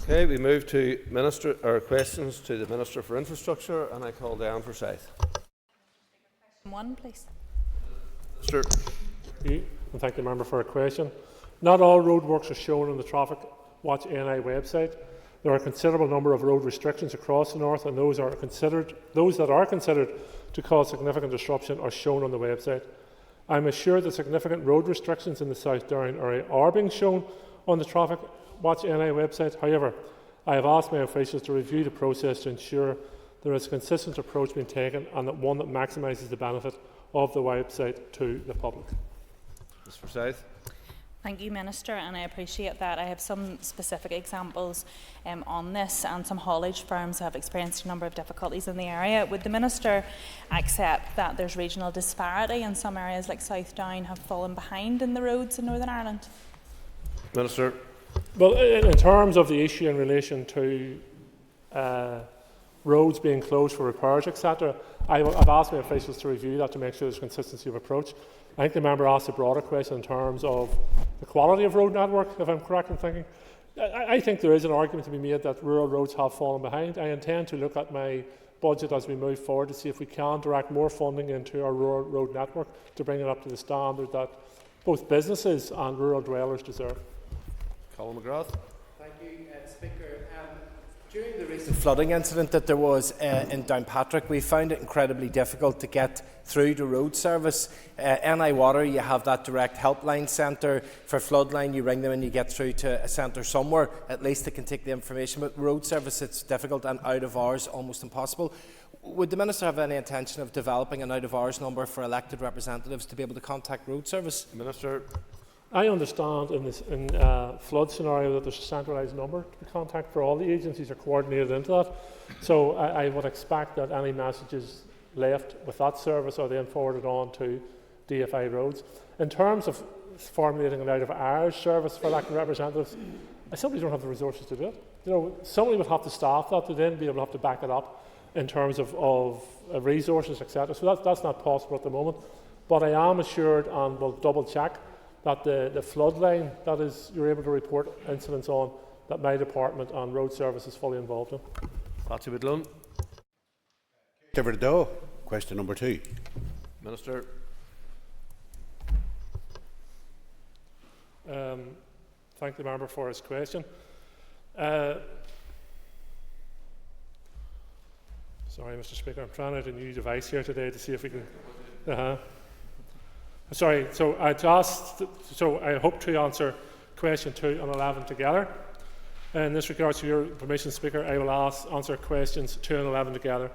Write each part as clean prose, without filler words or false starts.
Okay, we move to questions to the Minister for Infrastructure, and I call down for Forsyth. One, please. Minister. And thank the member for a question. Not all roadworks are shown on the Traffic Watch NI website. There are a considerable number of road restrictions across the north, and those that are considered to cause significant disruption are shown on the website. I'm assured that significant road restrictions in the South Down area are being shown on the Traffic Watch NI website. However, I have asked my officials to review the process to ensure there is a consistent approach being taken and that one that maximises the benefit of the website to the public. Ms. Forsyth. Thank you, Minister, and I appreciate that. I have some specific examples on this, and some haulage firms have experienced a number of difficulties in the area. Would the Minister accept that there's regional disparity and some areas like South Down have fallen behind in the roads in Northern Ireland? Minister. Well, in terms of the issue in relation to roads being closed for repairs, etc., I've asked my officials to review that to make sure there's consistency of approach. I think the member asked a broader question in terms of the quality of road network, if I'm correct in thinking. I think there is an argument to be made that rural roads have fallen behind. I intend to look at my budget as we move forward to see if we can direct more funding into our rural road network to bring it up to the standard that both businesses and rural dwellers deserve. Colin McGrath. Thank you, Speaker. During the recent flooding incident that there was in Downpatrick, we found it incredibly difficult to get through to road service. NI Water, you have that direct helpline centre. For floodline, you ring them and you get through to a centre somewhere, at least that can take the information. But road service, it's difficult, and out of hours, almost impossible. Would the Minister have any intention of developing an out of hours number for elected representatives to be able to contact road service? Minister. I understand in this flood scenario that there's a centralised number to contact for all the agencies are coordinated into that. So I would expect that any messages left with that service are then forwarded on to DFI roads. In terms of formulating an out of hours service for elected representatives, I simply don't have the resources to do it. You know, somebody would have to staff that to then be able to have to back it up in terms of resources, etc. So that's not possible at the moment. But I am assured, and will double check, that the flood line that is you're able to report incidents on, that my department and road service is fully involved in. Patsy Woodlone. Question number 2. Minister. Thank the member for his question. Sorry, Mr. Speaker, I'm trying out a new device here today to see if we can. Sorry, so I hope to answer question 2 and 11 together. In this regard, to your permission, Speaker, I will answer questions 2 and 11 together.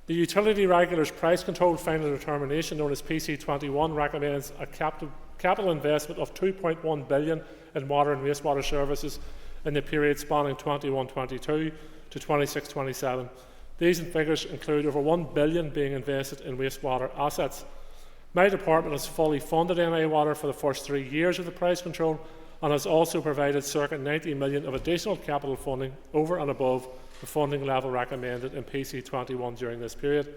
The Utility Regulator's Price Control Final Determination, known as PC21, recommends a capital investment of £2.1 billion in water and wastewater services in the period spanning 21-22 to 26-27. These figures include over £1 billion being invested in wastewater assets. My department has fully funded NI Water for the first 3 years of the price control and has also provided circa £90 million of additional capital funding over and above the funding level recommended in PC21 during this period.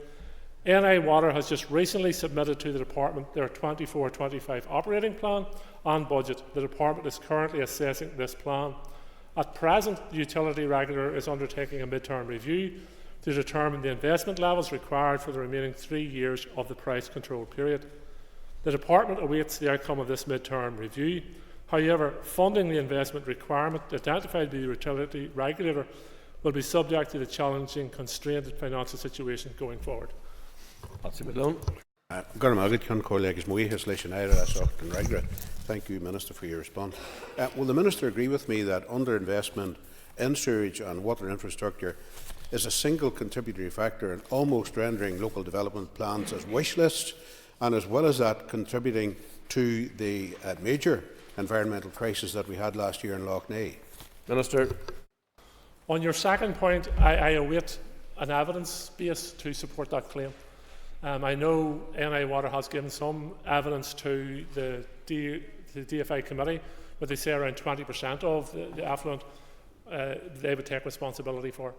NI Water has just recently submitted to the department their 24-25 operating plan and budget. The department is currently assessing this plan. At present, the Utility Regulator is undertaking a mid-term review to determine the investment levels required for the remaining 3 years of the price control period. The Department awaits the outcome of this mid-term review. However, funding the investment requirement identified by the Utility Regulator will be subject to the challenging, constrained financial situation going forward. Patsy Woodlone. Thank you, Minister, for your response. Will the Minister agree with me that underinvestment in sewage and water infrastructure is a single contributory factor in almost rendering local development plans as wish lists, and as well as that contributing to the major environmental crisis that we had last year in Lough Neagh? Minister. On your second point, I await an evidence base to support that claim. I know NI Water has given some evidence to the DFI committee, but they say around 20% of the effluent they would take responsibility for.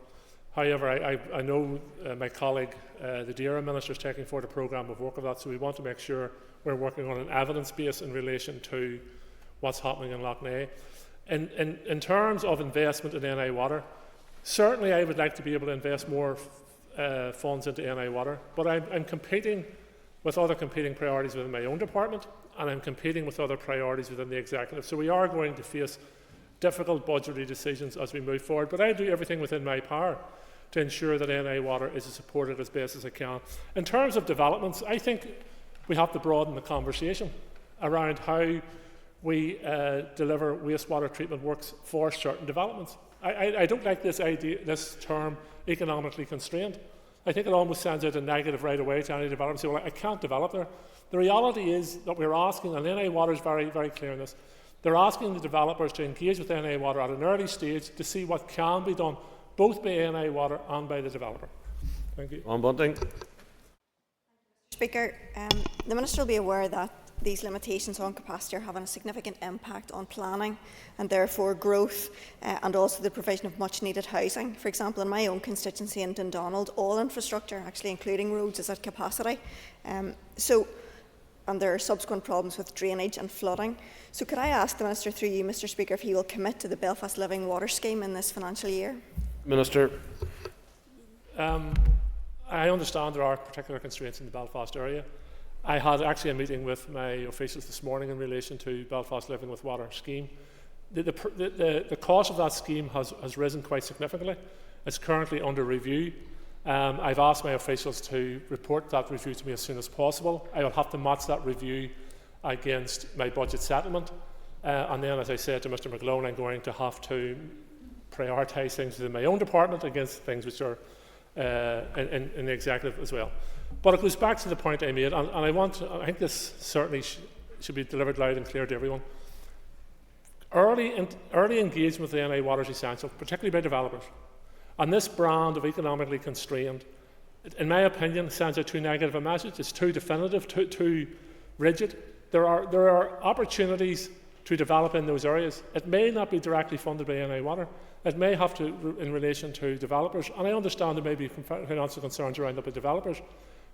However, I know my colleague, the DERA Minister, is taking forward a programme of work of that, so we want to make sure we're working on an evidence base in relation to what's happening in Lough Neagh. In terms of investment in NI Water, certainly I would like to be able to invest more funds into NI Water, but I'm competing with other competing priorities within my own department, and I'm competing with other priorities within the executive. So we are going to face difficult budgetary decisions as we move forward, but I do everything within my power to ensure that NI Water is supported as best as I can. In terms of developments, I think we have to broaden the conversation around how we deliver wastewater treatment works for certain developments. I don't like this idea, this term, economically constrained. I think it almost sends out a negative right away to any developer. Say, well, I can't develop there. The reality is that we're asking, and NI Water is very, very clear in this, they're asking the developers to engage with NI Water at an early stage to see what can be done, both by NI Water and by the developer. Thank you. On Bunting. Speaker, the Minister will be aware that these limitations on capacity are having a significant impact on planning and therefore growth and also the provision of much needed housing. For example, in my own constituency in Dundonald, all infrastructure, actually including roads, is at capacity. And there are subsequent problems with drainage and flooding. So could I ask the Minister through you, Mr Speaker, if he will commit to the Belfast Living Water Scheme in this financial year? Minister. I understand there are particular constraints in the Belfast area. I had actually a meeting with my officials this morning in relation to Belfast Living with Water scheme. The cost of that scheme has risen quite significantly. It's currently under review. I've asked my officials to report that review to me as soon as possible. I will have to match that review against my budget settlement. And then, as I said to Mr McGlone, I'm going to have to prioritise things within my own department against things which are in the executive as well. But it goes back to the point I made, and I think this certainly should be delivered loud and clear to everyone. Early engagement with the NI Water is essential, particularly by developers. And this brand of economically constrained, in my opinion, sends out too negative a message. It's too definitive, too rigid. There are opportunities to develop in those areas. It may not be directly funded by NI Water. It may have to, in relation to developers, and I understand there may be financial concerns around that by developers,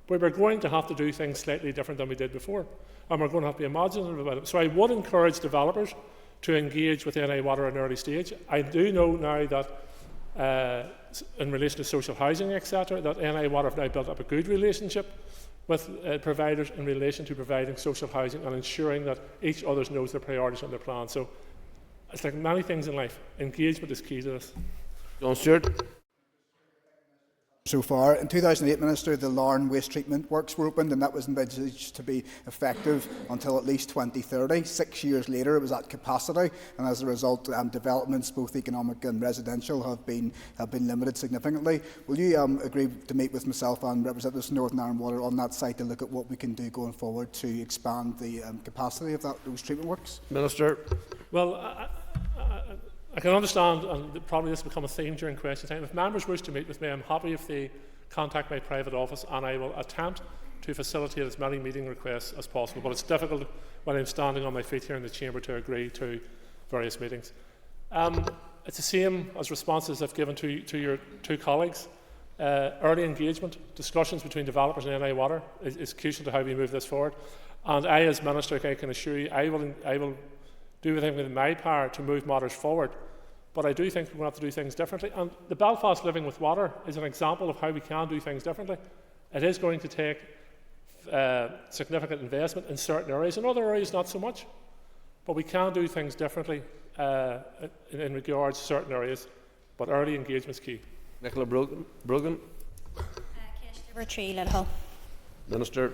but we're going to have to do things slightly different than we did before, and we're going to have to be imaginative about it. So I would encourage developers to engage with NI Water at an early stage. I do know now that in relation to social housing, etc., that NI Water have now built up a good relationship with providers in relation to providing social housing and ensuring that each other knows their priorities and their plans. So it's like many things in life, engagement is key to this. John Stewart. So far, in 2008, Minister, the Larne waste treatment works were opened, and that was envisaged to be effective until at least 2030. 6 years later, it was at capacity, and as a result, developments, both economic and residential, have been limited significantly. Will you agree to meet with myself and representatives from Northern Ireland Water on that site to look at what we can do going forward to expand the capacity of those treatment works? Minister. Well, I can understand, and probably this will become a theme during question time. If members wish to meet with me, I'm happy if they contact my private office, and I will attempt to facilitate as many meeting requests as possible. But it's difficult when I'm standing on my feet here in the chamber to agree to various meetings. It's the same as responses I've given to your two colleagues. Early engagement, discussions between developers and NI Water is crucial to how we move this forward. And I, as Minister, I can assure you, I will do everything within my power to move matters forward. But I do think we're going to have to do things differently. And the Belfast Living with Water is an example of how we can do things differently. It is going to take significant investment in certain areas, in other areas not so much. But we can do things differently in regards to certain areas. But early engagement is key. Nicola Brogan. Minister.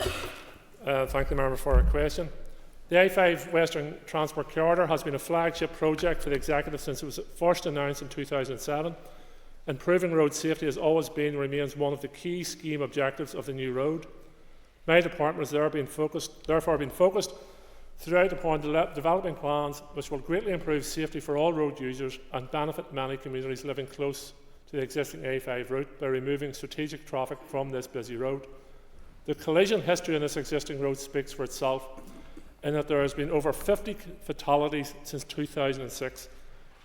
Thank the member for her question. The I-5 Western Transport Corridor has been a flagship project for the Executive since it was first announced in 2007. Improving road safety has always been and remains one of the key scheme objectives of the new road. My department has therefore been focused throughout upon developing plans which will greatly improve safety for all road users and benefit many communities living close to the existing A5 route by removing strategic traffic from this busy road. The collision history on this existing road speaks for itself, in that there has been over 50 fatalities since 2006.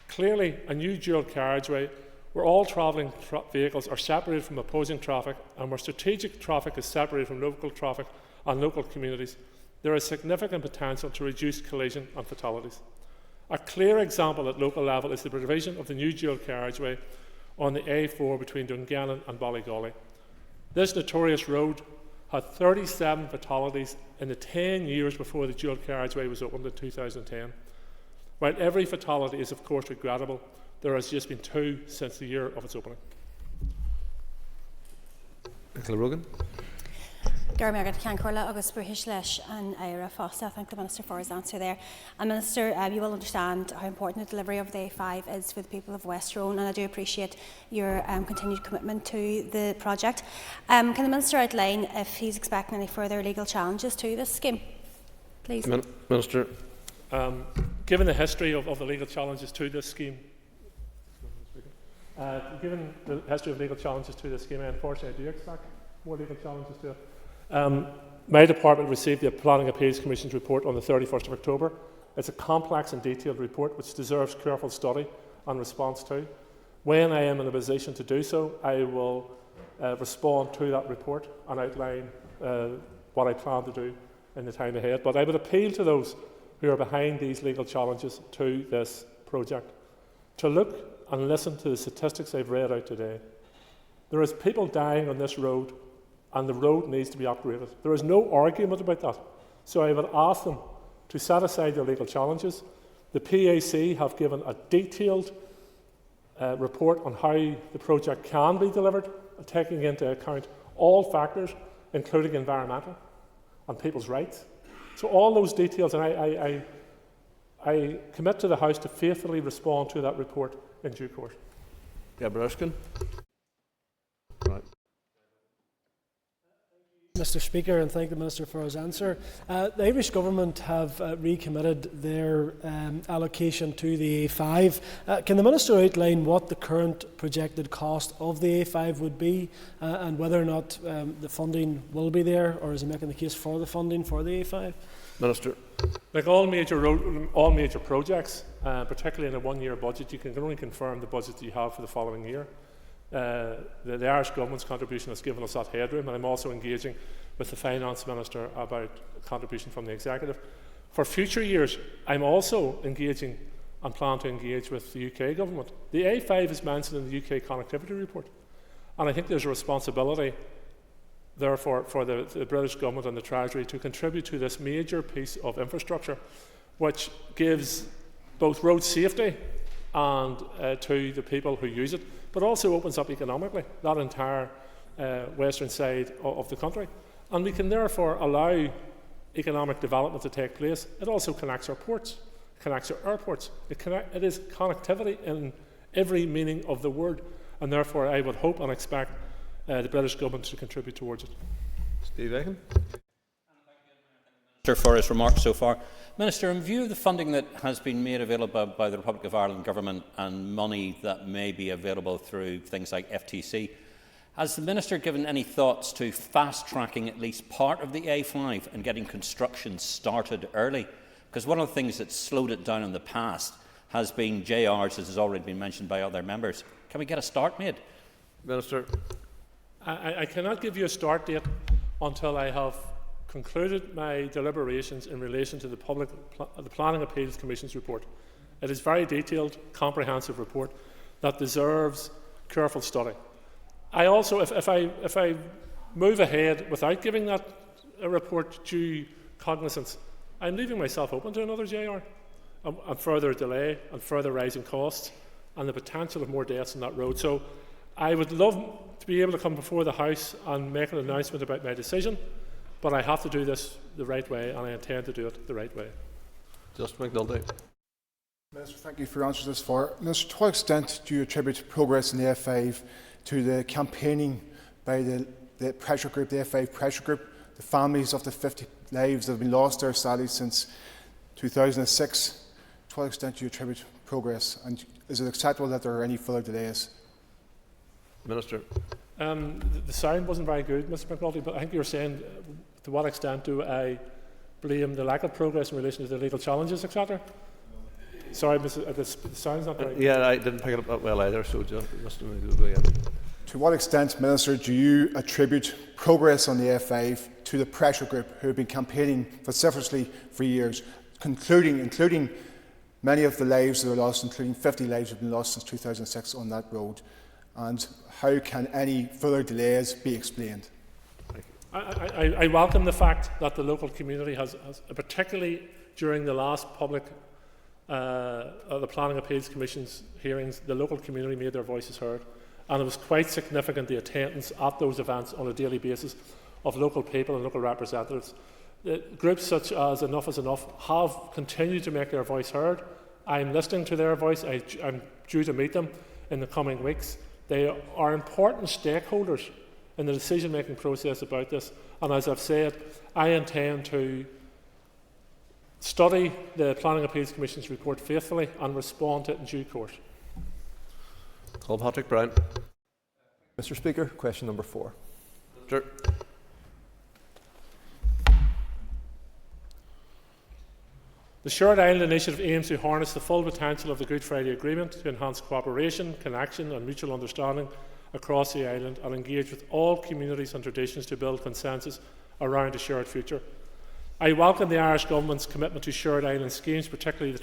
Clearly, a new dual carriageway where all travelling vehicles are separated from opposing traffic and where strategic traffic is separated from local traffic and local communities, there is significant potential to reduce collision and fatalities. A clear example at local level is the provision of the new dual carriageway on the A4 between Dungannon and Ballygolly. This notorious road had 37 fatalities in the 10 years before the dual carriageway was opened in 2010. While every fatality is of course regrettable, there has just been 2 since the year of its opening. Nicola Rogan. Garmagad Cancorla, August British Lesh, and Ira Fossa. I thank the Minister for his answer there. And Minister, you will understand how important the delivery of the A5 is for the people of West Roan, and I do appreciate your continued commitment to the project. Can the Minister outline if he's expecting any further legal challenges to this scheme? Please. Minister. Given the history of the legal challenges to this scheme, I unfortunately do expect more legal challenges to it. My department received the Planning Appeals Commission's report on the 31st of October. It's a complex and detailed report which deserves careful study and response to. When I am in a position to do so, I will respond to that report and outline what I plan to do in the time ahead. But I would appeal to those who are behind these legal challenges to this project to look and listen to the statistics I've read out today. There is people dying on this road, and the road needs to be upgraded. There is no argument about that. So I would ask them to set aside their legal challenges. The PAC have given a detailed report on how the project can be delivered, taking into account all factors, including environmental and people's rights. So all those details, and I commit to the House to faithfully respond to that report in due course. Deborah Erskine. Right. Mr Speaker, and thank the Minister for his answer. The Irish Government have recommitted their allocation to the A5. Can the Minister outline what the current projected cost of the A5 would be and whether or not the funding will be there, or is he making the case for the funding for the A5? Minister. Like all major projects, particularly in a one-year budget, you can only confirm the budget that you have for the following year. The Irish Government's contribution has given us that headroom, and I'm also engaging with the Finance Minister about contribution from the Executive. For future years, I'm also engaging and plan to engage with the UK Government. The A5 is mentioned in the UK Connectivity Report, and I think there's a responsibility therefore for the British Government and the Treasury to contribute to this major piece of infrastructure which gives both road safety and to the people who use it, but also opens up economically that entire western side of the country. And we can therefore allow economic development to take place. It also connects our ports, connects our airports. It is connectivity in every meaning of the word, and therefore I would hope and expect the British Government to contribute towards it. Steve Aiken. Minister for his remarks so far. Minister, in view of the funding that has been made available by the Republic of Ireland Government and money that may be available through things like FTC, has the Minister given any thoughts to fast-tracking at least part of the A5 and getting construction started early? Because one of the things that slowed it down in the past has been JRs, as has already been mentioned by other members. Can we get a start made? Minister. I cannot give you a start date until I have concluded my deliberations in relation to the Planning Appeals Commission's report. It is a very detailed, comprehensive report that deserves careful study. I also, if I move ahead without giving that report due cognizance, I'm leaving myself open to another JR, and further delay and further rising costs and the potential of more deaths on that road. So I would love to be able to come before the House and make an announcement about my decision, but I have to do this the right way, and I intend to do it the right way. Justin McNulty. Minister, thank you for your answers thus far. Minister, to what extent do you attribute progress in the F5 to the campaigning by the pressure group, the F5 pressure group, the families of the 50 lives that have been lost there sadly since 2006? To what extent do you attribute progress, and is it acceptable that there are any further delays? Minister. The sound wasn't very good, Mr McNulty, but I think you're saying to what extent do I blame the lack of progress in relation to the legal challenges, etc.? Sorry, the sound's not very good. Yeah, I didn't pick it up that well either, so just Mr. go ahead. To what extent, Minister, do you attribute progress on the F5 to the pressure group who have been campaigning vociferously for years, including Many of the lives that are lost, including 50 lives, have been lost since 2006 on that road. And how can any further delays be explained? I welcome the fact that the local community has particularly during the last public the Planning Appeals Commission's hearings, the local community made their voices heard, and it was quite significant the attendance at those events on a daily basis of local people and local representatives. Groups such as Enough is Enough have continued to make their voice heard. I'm listening to their voice. I'm due to meet them in the coming weeks. They are important stakeholders in the decision-making process about this, and as I've said, I intend to study the Planning Appeals Commission's report faithfully and respond to it in due course. Call Patrick Brown. Mr. Speaker, question number 4. Sure. The Shared Island Initiative aims to harness the full potential of the Good Friday Agreement to enhance cooperation, connection and mutual understanding across the island and engage with all communities and traditions to build consensus around a shared future. I welcome the Irish Government's commitment to shared island schemes, particularly the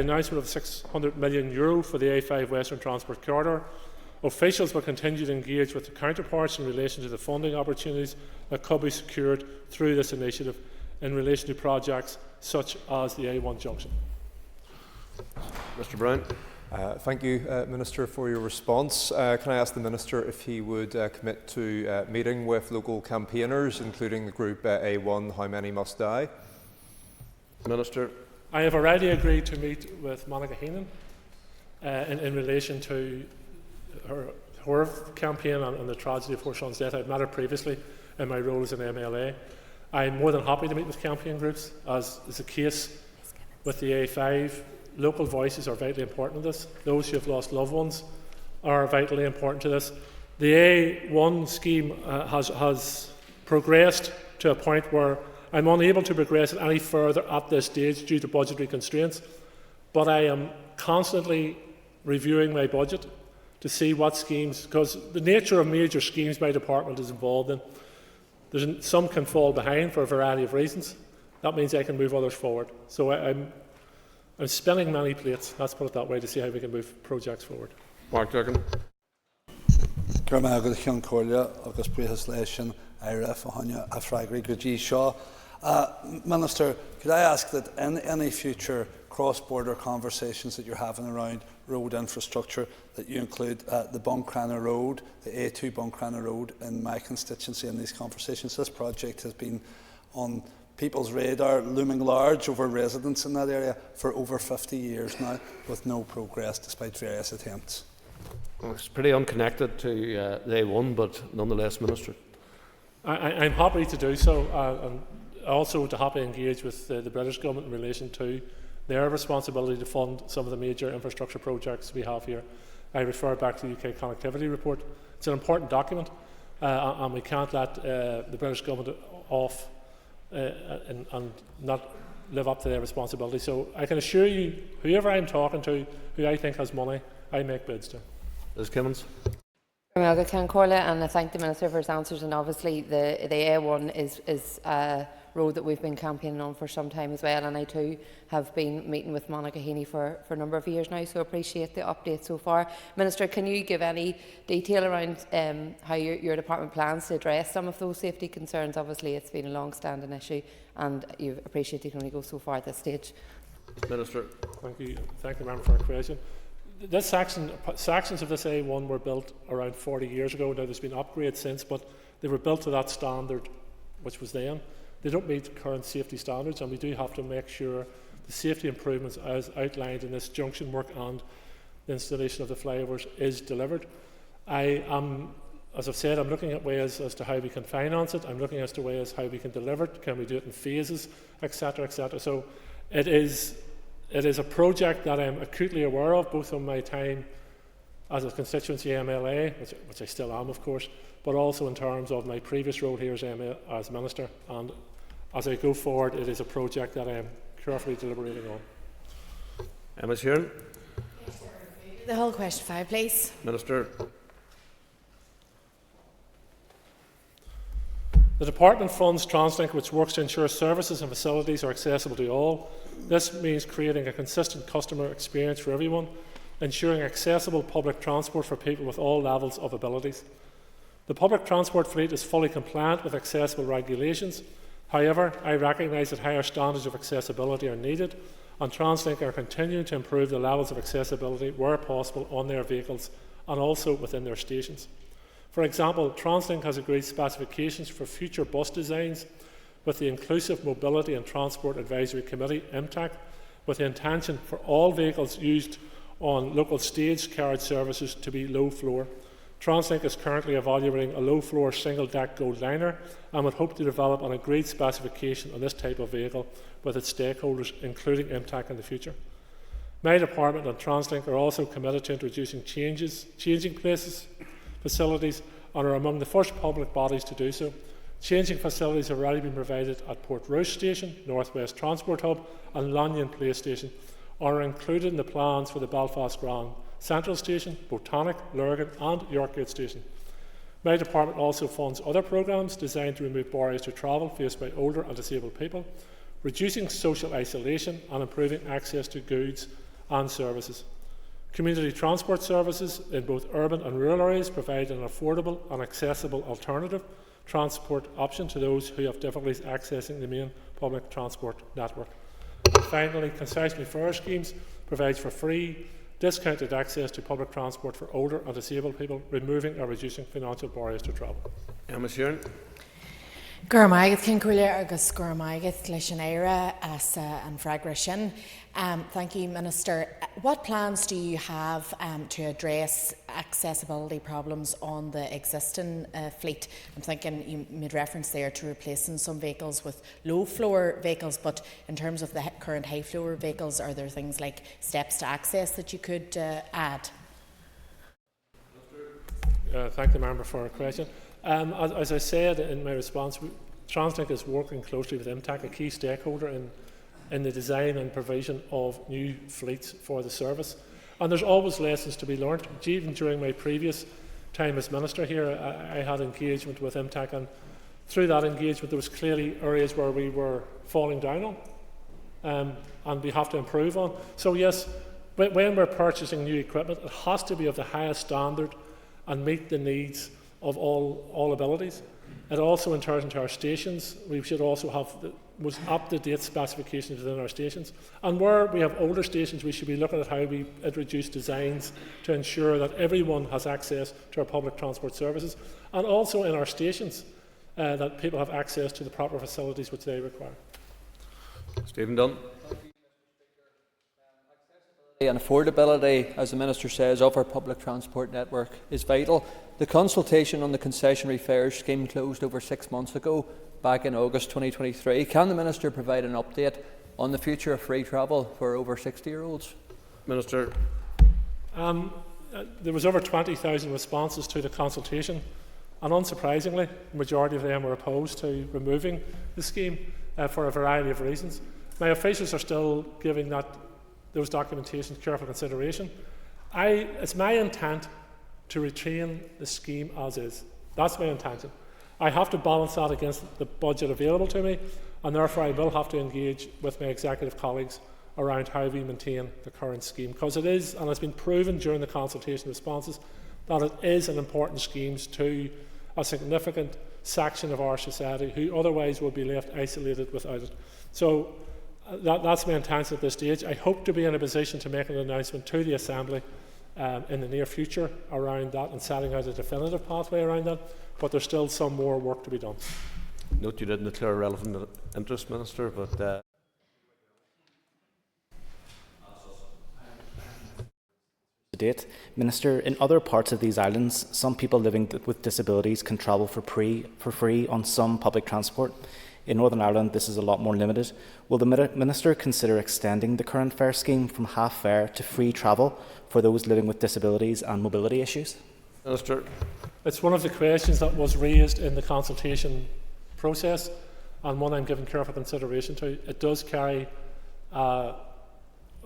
announcement of €600 million for the A5 Western Transport Corridor. Officials will continue to engage with the counterparts in relation to the funding opportunities that could be secured through this initiative in relation to projects such as the A1 junction. Mr. Brown. Thank you, Minister, for your response. Can I ask the Minister if he would commit to meeting with local campaigners, including the group A1 How Many Must Die? Minister. I have already agreed to meet with Monica Heenan in relation to her campaign and the tragedy of her son's death. I've met her previously in my role as an MLA. I'm more than happy to meet with campaign groups, as is the case with the A5. Local voices are vitally important to this. Those who have lost loved ones are vitally important to this. The A1 scheme has progressed to a point where I'm unable to progress it any further at this stage due to budgetary constraints, but I am constantly reviewing my budget to see what schemes, because the nature of major schemes my department is involved in, some can fall behind for a variety of reasons. That means I can move others forward. So I'm spinning many plates, let's put it that way, to see how we can move projects forward. Mark Durkin. Minister, could I ask that in any future cross-border conversations that you're having around road infrastructure, that you include the Buncrana Road, the A2 Buncrana Road in my constituency in these conversations? This project has been on people's radar, looming large over residents in that area for over 50 years now, with no progress despite various attempts. Well, it's pretty unconnected to the A1, but nonetheless, Minister. I'm happy to do so, and also to happily engage with the British Government in relation to their responsibility to fund some of the major infrastructure projects we have here. I refer back to the UK Connectivity Report. It's an important document, and we can't let the British Government off and not live up to their responsibility. So I can assure you, whoever I'm talking to, who I think has money, I make bids to. Ms. Kimmins. And I thank the Minister for his answers, and obviously the A1 is a road that we've been campaigning on for some time as well, and I too have been meeting with Monica Heaney for a number of years now, so appreciate the update so far. Minister, can you give any detail around how your department plans to address some of those safety concerns? Obviously it's been a long-standing issue and you appreciate you can only go so far at this stage. Minister. Thank you, Member, for a question. This sections of this A1 were built around 40 years ago. Now there's been upgrades since, but they were built to that standard which was then. They don't meet current safety standards, and we do have to make sure the safety improvements as outlined in this junction work and the installation of the flyovers is delivered. As I've said, I'm looking at ways as to how we can finance it. I'm looking as to ways how we can deliver it. Can we do it in phases, etc., etc. So it is a project that I'm acutely aware of, both on my time as a constituency MLA, which I still am, of course, but also in terms of my previous role here as Minister. And as I go forward, it is a project that I am carefully deliberating on. Emma Sheeran. The whole question 5, please. Minister. The Department funds Translink, which works to ensure services and facilities are accessible to all. This means creating a consistent customer experience for everyone, ensuring accessible public transport for people with all levels of abilities. The public transport fleet is fully compliant with accessible regulations. However, I recognise that higher standards of accessibility are needed, and Translink are continuing to improve the levels of accessibility where possible on their vehicles and also within their stations. For example, Translink has agreed specifications for future bus designs with the Inclusive Mobility and Transport Advisory Committee, IMTAC, with the intention for all vehicles used on local stage carriage services to be low floor. Translink is currently evaluating a low floor single deck gold liner and would hope to develop an agreed specification on this type of vehicle with its stakeholders, including IMTAC in the future. My department and Translink are also committed to introducing changing places, facilities, and are among the first public bodies to do so. Changing facilities have already been provided at Port Roche Station, North West Transport Hub and Lanyon Place Station, are included in the plans for the Belfast Grand Central Station, Botanic, Lurgan and Yorkgate Station. My department also funds other programmes designed to remove barriers to travel faced by older and disabled people, reducing social isolation and improving access to goods and services. Community transport services in both urban and rural areas provide an affordable and accessible alternative transport option to those who have difficulties accessing the main public transport network. And finally, concessionary fare schemes provides for free, discounted access to public transport for older and disabled people, removing or reducing financial barriers to travel. Emma Sheeran. Gurmaigat Kinkulia agus Gurmaigat Lishanera as and Fragrashin. Thank you, Minister. What plans do you have to address accessibility problems on the existing fleet? I'm thinking you made reference there to replacing some vehicles with low floor vehicles, but in terms of the current high floor vehicles, are there things like steps to access that you could add? Thank the member for her question. As I said in my response, Translink is working closely with IMTAC, a key stakeholder in the design and provision of new fleets for the service. And there's always lessons to be learned. Even during my previous time as Minister here, I had engagement with IMTAC, and through that engagement there was clearly areas where we were falling down on and we have to improve on. So yes, when we're purchasing new equipment, it has to be of the highest standard and meet the needs of all abilities. It also, in terms of our stations, we should also have the most up-to-date specifications within our stations. And where we have older stations, we should be looking at how we introduce designs to ensure that everyone has access to our public transport services, and also in our stations, that people have access to the proper facilities which they require. Stephen Dunn. And affordability, as the Minister says, of our public transport network is vital. The consultation on the concessionary fares scheme closed over 6 months ago, back in August 2023. Can the Minister provide an update on the future of free travel for over 60-year-olds? Minister. There was over 20,000 responses to the consultation, and unsurprisingly, the majority of them were opposed to removing the scheme for a variety of reasons. My officials are still giving those documentations careful consideration. It's my intent to retain the scheme as is. That's my intention. I have to balance that against the budget available to me, and therefore I will have to engage with my executive colleagues around how we maintain the current scheme, because it is, and it's been proven during the consultation responses, that it is an important scheme to a significant section of our society who otherwise will be left isolated without it. So that's my intention at this stage. I hope to be in a position to make an announcement to the Assembly in the near future around that and setting out a definitive pathway around that, but there's still some more work to be done. Note you didn't declare relevant interest, Minister, but to date. Minister, in other parts of these islands, some people living with disabilities can travel for free on some public transport. In Northern Ireland, this is a lot more limited. Will the Minister consider extending the current fare scheme from half fare to free travel for those living with disabilities and mobility issues? Minister. It's one of the questions that was raised in the consultation process, and one I'm giving careful consideration to. It does carry a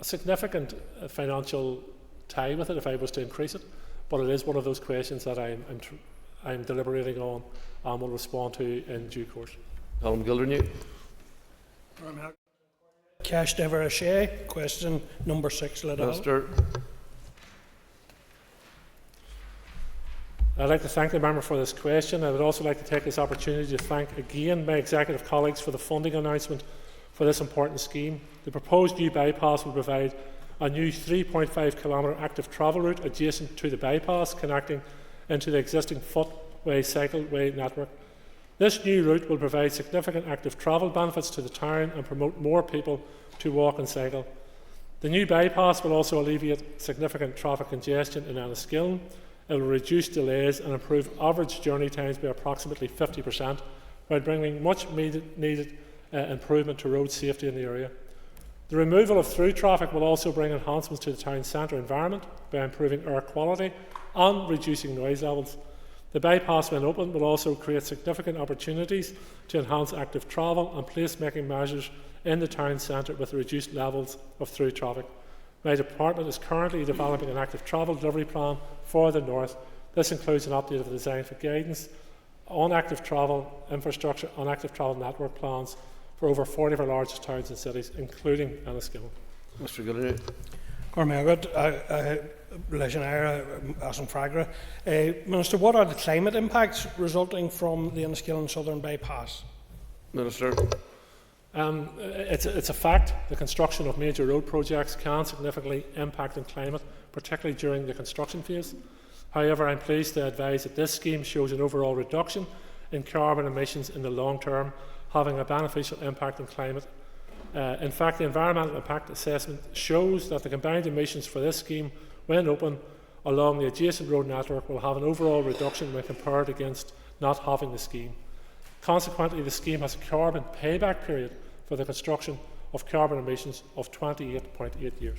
significant financial tie with it if I was to increase it, but it is one of those questions that I'm deliberating on and will respond to in due course. Colm Gildernew. Cash Dever O'Shea, question number 6. Minister. I'd like to thank the member for this question. I would also like to take this opportunity to thank again my executive colleagues for the funding announcement for this important scheme. The proposed new bypass will provide a new 3.5-kilometre active travel route adjacent to the bypass, connecting into the existing footway cycleway network. This new route will provide significant active travel benefits to the town and promote more people to walk and cycle. The new bypass will also alleviate significant traffic congestion in Enniskillen. It will reduce delays and improve average journey times by approximately 50%, while bringing much needed improvement to road safety in the area. The removal of through traffic will also bring enhancements to the town centre environment by improving air quality and reducing noise levels. The bypass, when open, will also create significant opportunities to enhance active travel and place-making measures in the town centre with reduced levels of through traffic. My department is currently developing an active travel delivery plan for the North. This includes an update of the design for guidance on active travel infrastructure and active travel network plans for over 40 of our largest towns and cities, including Enniskillen. Mr. Gildernew. Minister, what are the climate impacts resulting from the Enniskillen Southern Bypass? Minister. It's a fact the construction of major road projects can significantly impact on climate, particularly during the construction phase. However, I'm pleased to advise that this scheme shows an overall reduction in carbon emissions in the long term, having a beneficial impact on climate. In fact, the environmental impact assessment shows that the combined emissions for this scheme, when open along the adjacent road network, will have an overall reduction when compared against not having the scheme. Consequently, the scheme has a carbon payback period for the construction of carbon emissions of 28.8 years.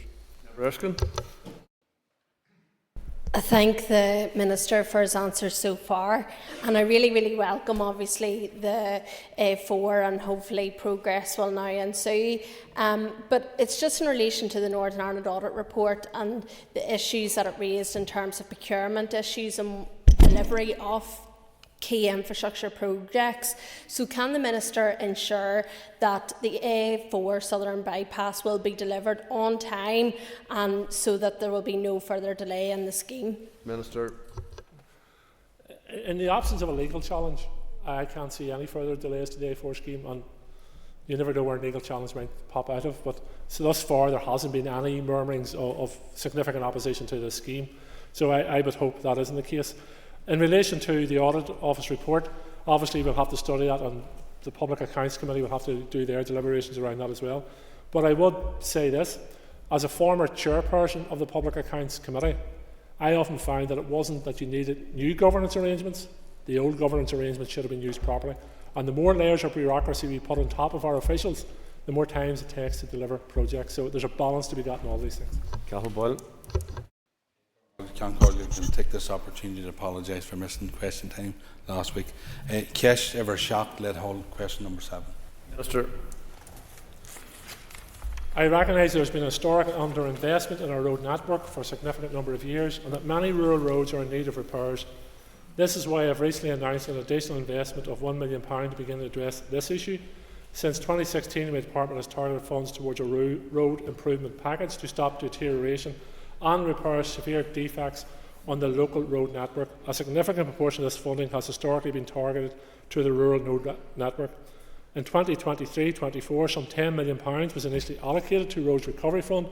Erskine. I thank the Minister for his answers so far, and I really welcome, obviously, the A4 and hopefully progress will now ensue. But it's just in relation to the Northern Ireland Audit Report and the issues that it raised in terms of procurement issues and delivery of key infrastructure projects. So can the Minister ensure that the A4 Southern Bypass will be delivered on time and so that there will be no further delay in the scheme? Minister. In the absence of a legal challenge, I can't see any further delays to the A4 scheme, and you never know where a legal challenge might pop out of, but so thus far there hasn't been any murmurings of significant opposition to this scheme. So I would hope that isn't the case. In relation to the Audit Office report, obviously we'll have to study that, and the Public Accounts Committee will have to do their deliberations around that as well. But I would say this, as a former chairperson of the Public Accounts Committee, I often found that it wasn't that you needed new governance arrangements, the old governance arrangements should have been used properly. And the more layers of bureaucracy we put on top of our officials, the more times it takes to deliver projects. So there's a balance to be got in all these things. Cathal Boyle. Can take this opportunity to apologise for missing question time last week. Kesh Evershaft led hold question number 7. Minister. I recognise there has been a historic underinvestment in our road network for a significant number of years, and that many rural roads are in need of repairs. This is why I have recently announced an additional investment of £1 million to begin to address this issue. Since 2016, my department has targeted funds towards a road improvement package to stop deterioration and repair severe defects on the local road network. A significant proportion of this funding has historically been targeted to the rural road network. In 2023-24, some £10 million was initially allocated to Roads Recovery Fund,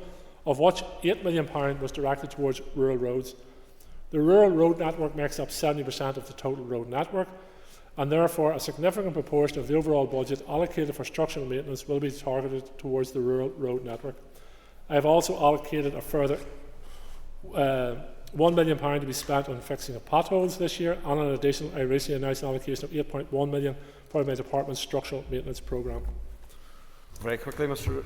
of which £8 million was directed towards rural roads. The rural road network makes up 70% of the total road network, and therefore a significant proportion of the overall budget allocated for structural maintenance will be targeted towards the rural road network. I have also allocated a further £1 million to be spent on fixing of potholes this year, and in addition I recently announced an allocation of £8.1 million for my department's structural maintenance programme. Very quickly, Mr.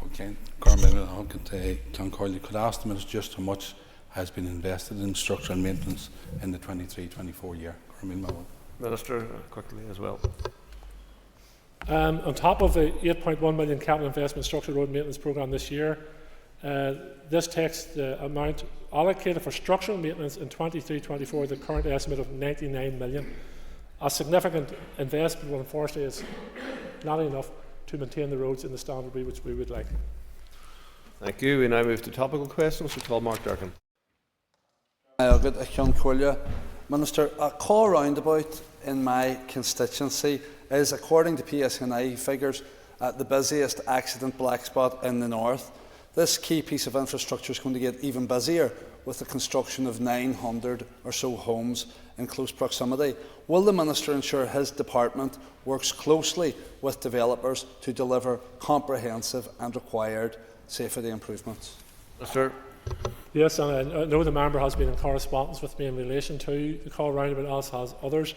Okay, could I ask the Minister just how much has been invested in structural maintenance in the 23-24 year? Minister, quickly as well. On top of the £8.1 million capital investment structural road maintenance programme this year, this takes the amount allocated for structural maintenance in 23-24 the current estimate of 99 million. A significant investment, well, unfortunately, is not enough to maintain the roads in the standard which we would like. Thank you. We now move to topical questions. We call Mark Durkin. Minister, a car roundabout in my constituency is, according to PSNI figures, the busiest accident black spot in the north. This key piece of infrastructure is going to get even busier with the construction of 900 or so homes in close proximity. Will the Minister ensure his department works closely with developers to deliver comprehensive and required safety improvements? Minister. Yes, and I know the member has been in correspondence with me in relation to the call roundabout, as has others.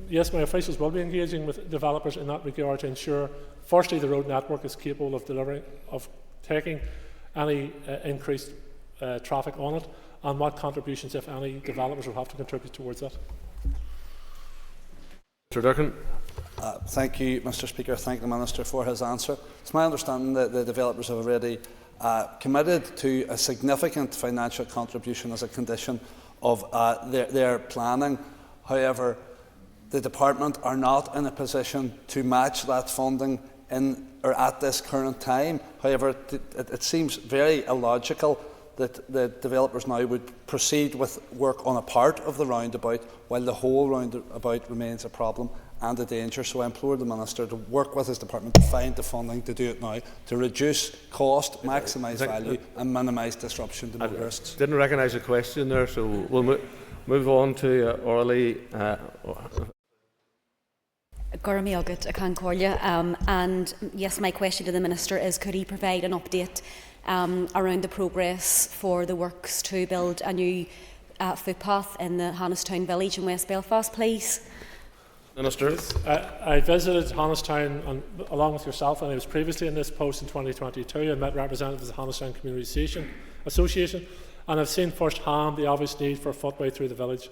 Yes, my officials will be engaging with developers in that regard to ensure, firstly, the road network is capable of taking any increased traffic on it, and what contributions, if any, developers will have to contribute towards that. Mr. Durkin. Thank you, Mr. Speaker. Thank the Minister for his answer. It's my understanding that the developers have already committed to a significant financial contribution as a condition of their planning. However, the Department are not in a position to match that funding at this current time. However, it seems very illogical that the developers now would proceed with work on a part of the roundabout while the whole roundabout remains a problem and a danger. So I implore the Minister to work with his department to find the funding to do it now, to reduce cost, maximise value and minimise disruption to motorists. Didn't recognise the question there, so we'll move on to orally. And yes, my question to the Minister is, could he provide an update around the progress for the works to build a new footpath in the Hannistown village in West Belfast, please? Minister. I visited Hannistown along with yourself, and I was previously in this post in 2022 and met representatives of the Hannistown Community Association, and I've seen firsthand the obvious need for a footway through the village.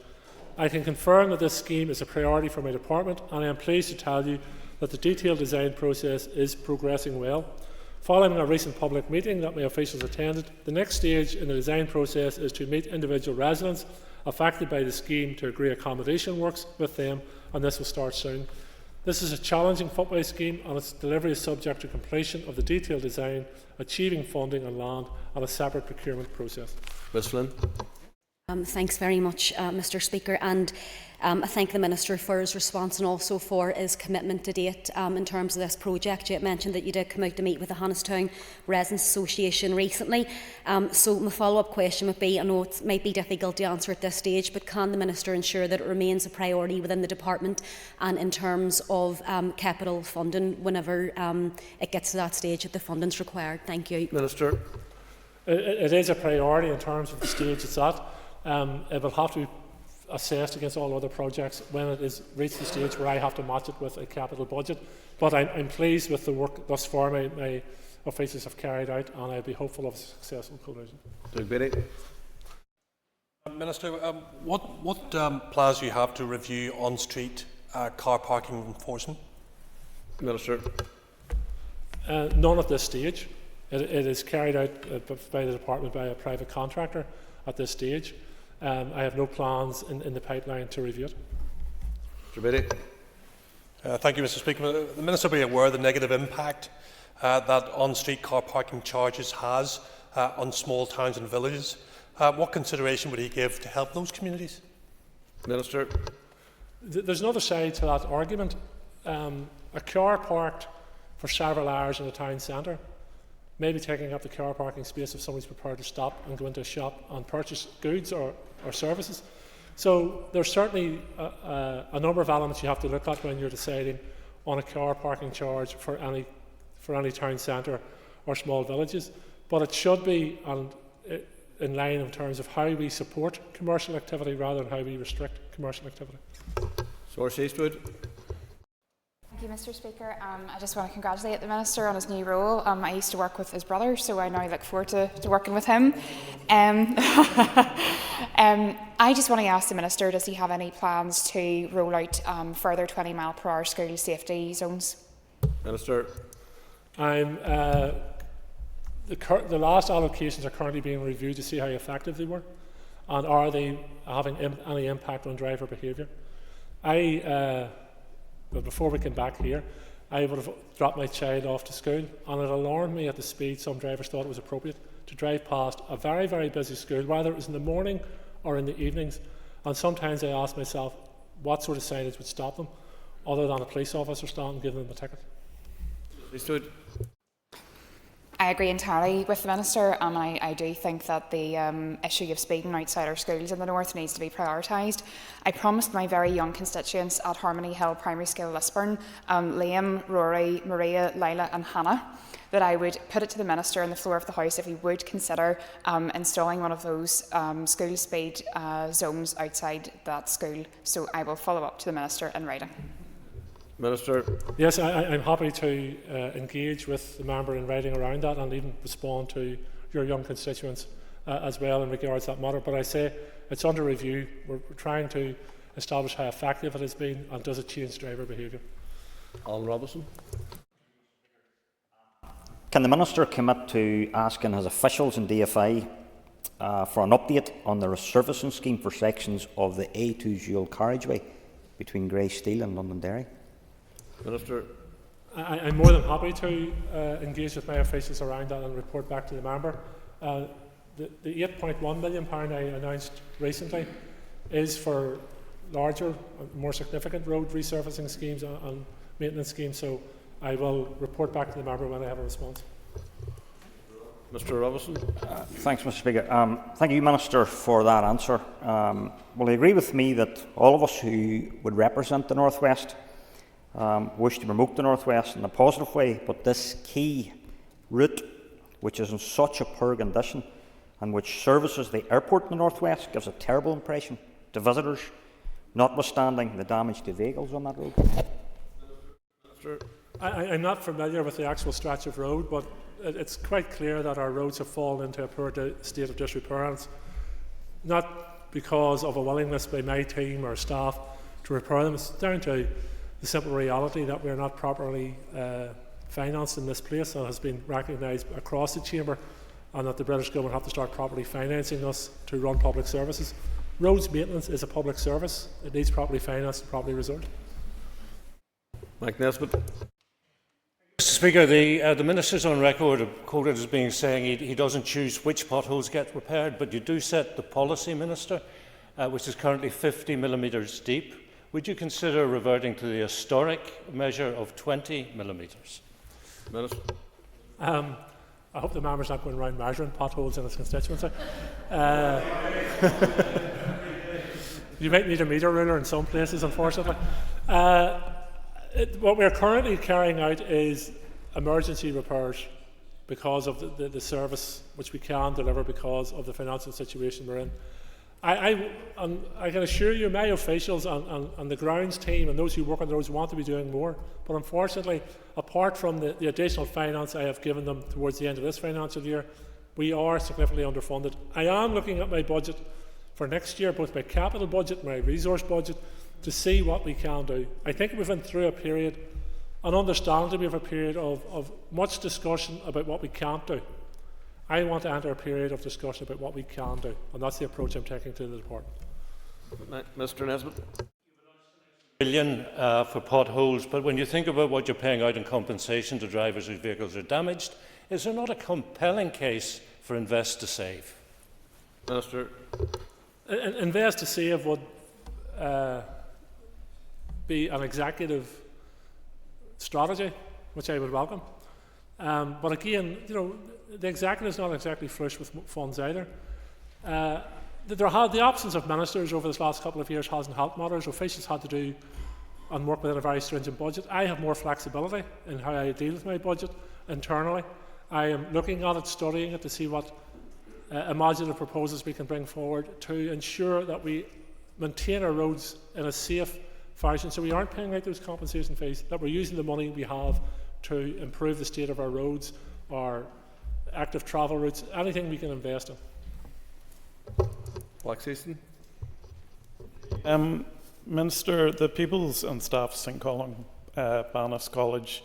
I can confirm that this scheme is a priority for my department, and I am pleased to tell you that the detailed design process is progressing well. Following a recent public meeting that my officials attended, the next stage in the design process is to meet individual residents affected by the scheme to agree accommodation works with them, and this will start soon. This is a challenging footway scheme, and its delivery is subject to completion of the detailed design, achieving funding and land, and a separate procurement process. Ms. Flynn. Thanks very much, Mr. Speaker, and I thank the Minister for his response and also for his commitment to date in terms of this project. You mentioned that you did come out to meet with the Hannistown Residents Association recently. So my follow-up question would be, I know it might be difficult to answer at this stage, but can the Minister ensure that it remains a priority within the department and in terms of capital funding whenever it gets to that stage that the funding is required? Thank you. Minister. It is a priority in terms of the stage it's at. It will have to be assessed against all other projects when it is reached the stage where I have to match it with a capital budget. But I'm pleased with the work thus far my officials have carried out, and I'll be hopeful of a successful conclusion. Minister, what plans do you have to review on-street car parking enforcement? Minister. None at this stage. It is carried out by the department by a private contractor at this stage. I have no plans in the pipeline to review it. Thank you, Mr. Speaker. The Minister will be aware of the negative impact that on-street car parking charges has on small towns and villages. What consideration would he give to help those communities? Minister. There's another side to that argument. A car parked for several hours in a town centre, maybe taking up the car parking space if somebody's prepared to stop and go into a shop and purchase goods or services. So there's certainly a number of elements you have to look at when you're deciding on a car parking charge for any town centre or small villages. But it should be in line in terms of how we support commercial activity rather than how we restrict commercial activity. Source Eastwood. Thank you, Mr. Speaker. I just want to congratulate the Minister on his new role. I used to work with his brother, so I now look forward to working with him. I just want to ask the Minister, does he have any plans to roll out further 20-mile-per-hour school safety zones? Minister. The the last allocations are currently being reviewed to see how effective they were, and are they having any impact on driver behaviour. But before we came back here, I would have dropped my child off to school, and it alarmed me at the speed some drivers thought it was appropriate to drive past a very, very busy school, whether it was in the morning or in the evenings. And sometimes I asked myself what sort of signage would stop them, other than a police officer standing and giving them a ticket. I agree entirely with the Minister, and I do think that the issue of speeding outside our schools in the north needs to be prioritised. I promised my very young constituents at Harmony Hill Primary School, Lisburn, Liam, Rory, Maria, Lila and Hannah, that I would put it to the Minister on the floor of the House if he would consider installing one of those school speed zones outside that school. So I will follow up to the Minister in writing. Minister. Yes, I'm happy to engage with the member in writing around that, and even respond to your young constituents as well in regards to that matter. But I say it's under review. We're trying to establish how effective it has been, and does it change driver behaviour. Alan Robinson. Can the Minister commit to asking his officials in DFI for an update on the resurfacing scheme for sections of the A2 dual carriageway between Grey Steel and Londonderry? Minister. I'm more than happy to engage with my officials around that and report back to the member. The £8.1 million I announced recently is for larger, more significant road resurfacing schemes and maintenance schemes, so I will report back to the member when I have a response. Mr. Robinson. Thanks, Mr. Speaker. Thank you, Minister, for that answer. Will you agree with me that all of us who would represent the North West wish to promote the North West in a positive way, but this key route, which is in such a poor condition and which services the airport in the North West, gives a terrible impression to visitors, notwithstanding the damage to vehicles on that road? I'm not familiar with the actual stretch of road, but it's quite clear that our roads have fallen into a poor state of disrepair. And it's not because of a willingness by my team or staff to repair them. It's down to the simple reality that we're not properly financed in this place, and has been recognised across the chamber, and that the British government have to start properly financing us to run public services. Roads maintenance is a public service. It needs properly financed and properly resourced. Mike Nesbitt. Mr. Speaker, the Minister's on record quoted as being saying he doesn't choose which potholes get repaired, but you do set the policy, Minister, which is currently 50 millimetres deep. Would you consider reverting to the historic measure of 20 millimetres? Minister. I hope the member's not going around measuring potholes in his constituency. You might need a metre ruler in some places, unfortunately. What we're currently carrying out is emergency repairs because of the service which we can deliver because of the financial situation we're in. I can assure you, my officials and the grounds team and those who work on the roads want to be doing more, but unfortunately, apart from the additional finance I have given them towards the end of this financial year, we are significantly underfunded. I am looking at my budget for next year, both my capital budget and my resource budget, to see what we can do. I think we've been through a period, and understandably we have a period of much discussion about what we can't do. I want to enter a period of discussion about what we can do, and that's the approach I'm taking to the department. Mr. Nesbitt. Billion for potholes, but when you think about what you're paying out in compensation to drivers whose vehicles are damaged, is there not a compelling case for Invest to Save? Minister. Invest to Save would be an executive strategy, which I would welcome. But again, you know, the executive is not exactly flush with funds either. The absence of ministers over this last couple of years hasn't helped matters. Officials had to do and work within a very stringent budget. I have more flexibility in how I deal with my budget internally. I am looking at it, studying it to see what imaginative proposals we can bring forward to ensure that we maintain our roads in a safe fashion, so we aren't paying out those compensation fees, that we're using the money we have to improve the state of our roads, our active travel routes, anything we can invest in. Black Season. Minister, the pupils and staff of St Colin Bannis College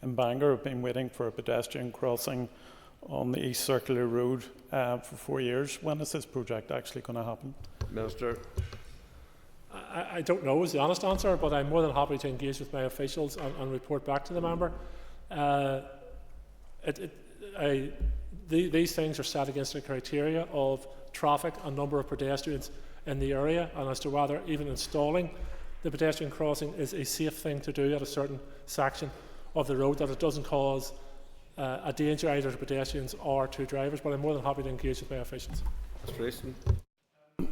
in Bangor have been waiting for a pedestrian crossing on the East Circular Road for 4 years. When is this project actually going to happen? Minister. I don't know is the honest answer, but I'm more than happy to engage with my officials and report back to the member. These things are set against the criteria of traffic and number of pedestrians in the area, and as to whether even installing the pedestrian crossing is a safe thing to do at a certain section of the road, that it doesn't cause a danger either to pedestrians or to drivers. But I'm more than happy to engage with my officials.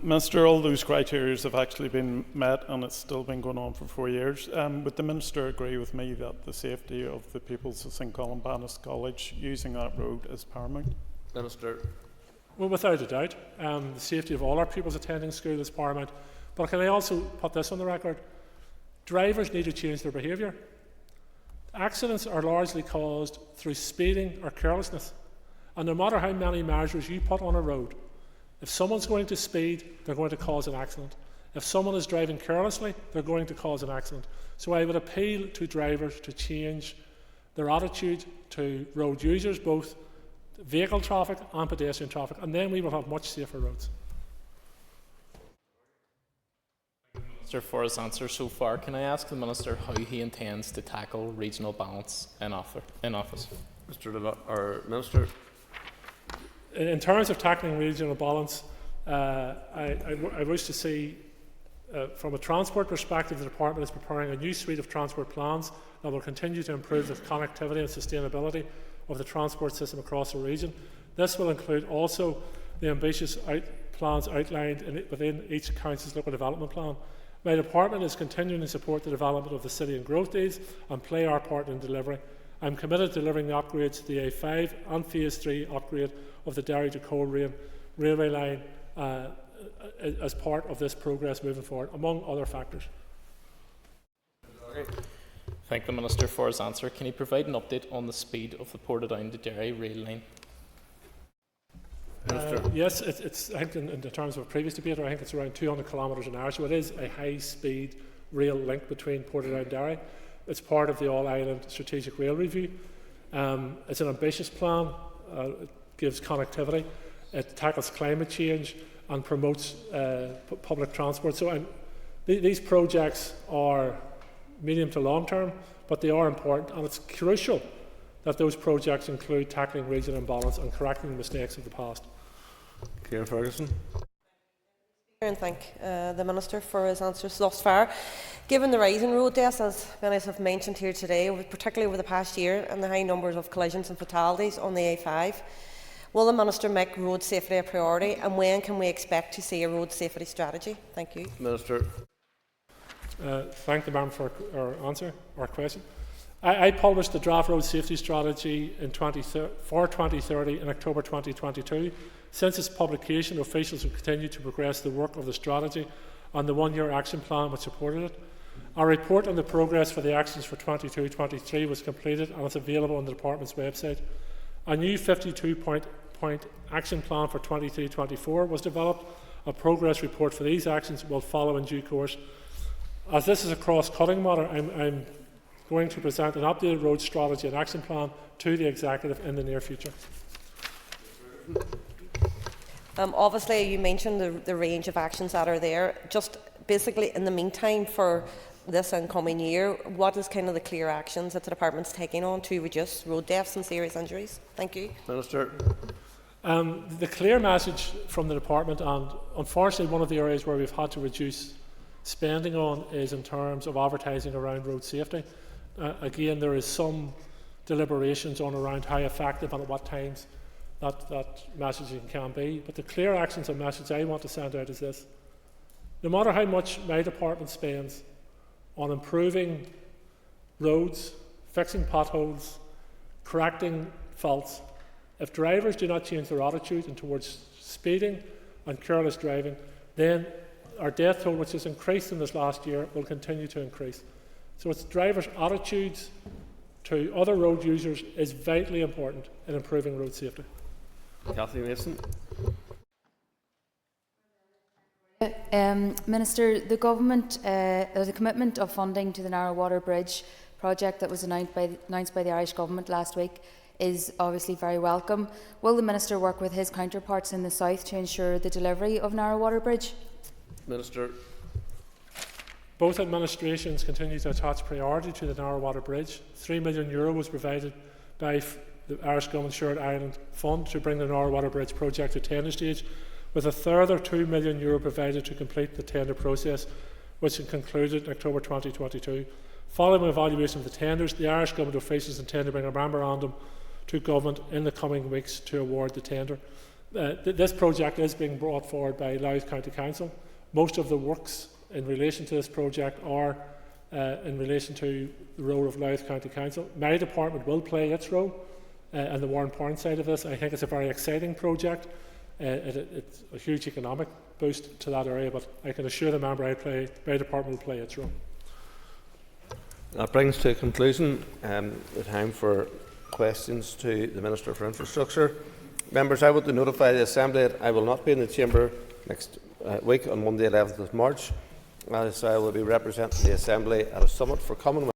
Minister, all those criteria have actually been met and it's still been going on for 4 years. Would the Minister agree with me that the safety of the pupils of St Columbanus College using that road is paramount? Minister. Well, without a doubt. The safety of all our pupils attending school is paramount. But can I also put this on the record? Drivers need to change their behaviour. Accidents are largely caused through speeding or carelessness. And no matter how many measures you put on a road, if someone's going to speed, they're going to cause an accident. If someone is driving carelessly, they're going to cause an accident. So I would appeal to drivers to change their attitude to road users, both vehicle traffic and pedestrian traffic, and then we will have much safer roads. Minister, for his answer so far, can I ask the Minister how he intends to tackle regional balance in office? Minister. In terms of tackling regional balance, I wish to see, from a transport perspective, the Department is preparing a new suite of transport plans that will continue to improve the connectivity and sustainability of the transport system across the region. This will include also the ambitious plans outlined within each council's local development plan. My department is continuing to support the development of the city and growth deals and play our part in delivery. I'm committed to delivering the upgrades to the A5 and Phase 3 upgrade of the Derry to Coleraine railway line as part of this progress moving forward, among other factors. Thank the Minister for his answer. Can he provide an update on the speed of the Portadown to Derry rail line? Yes, I think in terms of a previous debate, I think it's around 200 kilometres an hour, so it is a high-speed rail link between Portadown and Derry. It's part of the All-Ireland Strategic Rail Review. It's an ambitious plan. It gives connectivity. It tackles climate change and promotes public transport. So these projects are medium to long term, but they are important, and it's crucial that those projects include tackling regional imbalance and correcting the mistakes of the past. Ciara Ferguson. And thank the Minister for his answers thus far. Given the rise in road deaths, as many have mentioned here today, particularly over the past year, and the high numbers of collisions and fatalities on the A5, will the Minister make road safety a priority, and when can we expect to see a road safety strategy? Thank you. Minister. Thank the member for our question. I published the draft road safety strategy for 2030 in October 2022. Since its publication, officials have continued to progress the work of the strategy and the one-year action plan which supported it. Our report on the progress for the actions for 22-23 was completed and is available on the Department's website. A new 52-point action plan for 23-24 was developed. A progress report for these actions will follow in due course. As this is a cross-cutting matter, I'm going to present an updated road strategy and action plan to the Executive in the near future. Obviously, you mentioned the range of actions that are there. Just basically, in the meantime, for this incoming year, what is kind of the clear actions that the Department's taking on to reduce road deaths and serious injuries? Thank you. Minister. The clear message from the Department, and unfortunately one of the areas where we've had to reduce spending on, is in terms of advertising around road safety. Again, there is some deliberations on around how effective and at what times that messaging can be. But the clear actions and message I want to send out is this. No matter how much my department spends on improving roads, fixing potholes, correcting faults, if drivers do not change their attitude and towards speeding and careless driving, then our death toll, which has increased in this last year, will continue to increase. So it's drivers' attitudes to other road users is vitally important in improving road safety. Cathy Mason. Minister, the government, there's a commitment of funding to the Narrow Water Bridge project that was announced by the Irish Government last week is obviously very welcome. Will the Minister work with his counterparts in the South to ensure the delivery of Narrow Water Bridge? Minister. Both administrations continue to attach priority to the Narrow Water Bridge. €3 million was provided by the Irish Government Shared Island Fund to bring the Narrow Water Bridge project to tender stage, with a further €2 million provided to complete the tender process, which concluded in October 2022. Following evaluation of the tenders, the Irish Government officials intend to bring a memorandum to Government in the coming weeks to award the tender. This project is being brought forward by Louth County Council. Most of the works in relation to this project are in relation to the role of Louth County Council. My department will play its role on the Warren Point side of this. I think it's a very exciting project. It's a huge economic boost to that area, but I can assure the member my department will play its role. That brings to a conclusion the time for questions to the Minister for Infrastructure. Members, I want to notify the Assembly that I will not be in the Chamber next week on Monday 11th of March, as I will be representing the Assembly at a summit for Commonwealth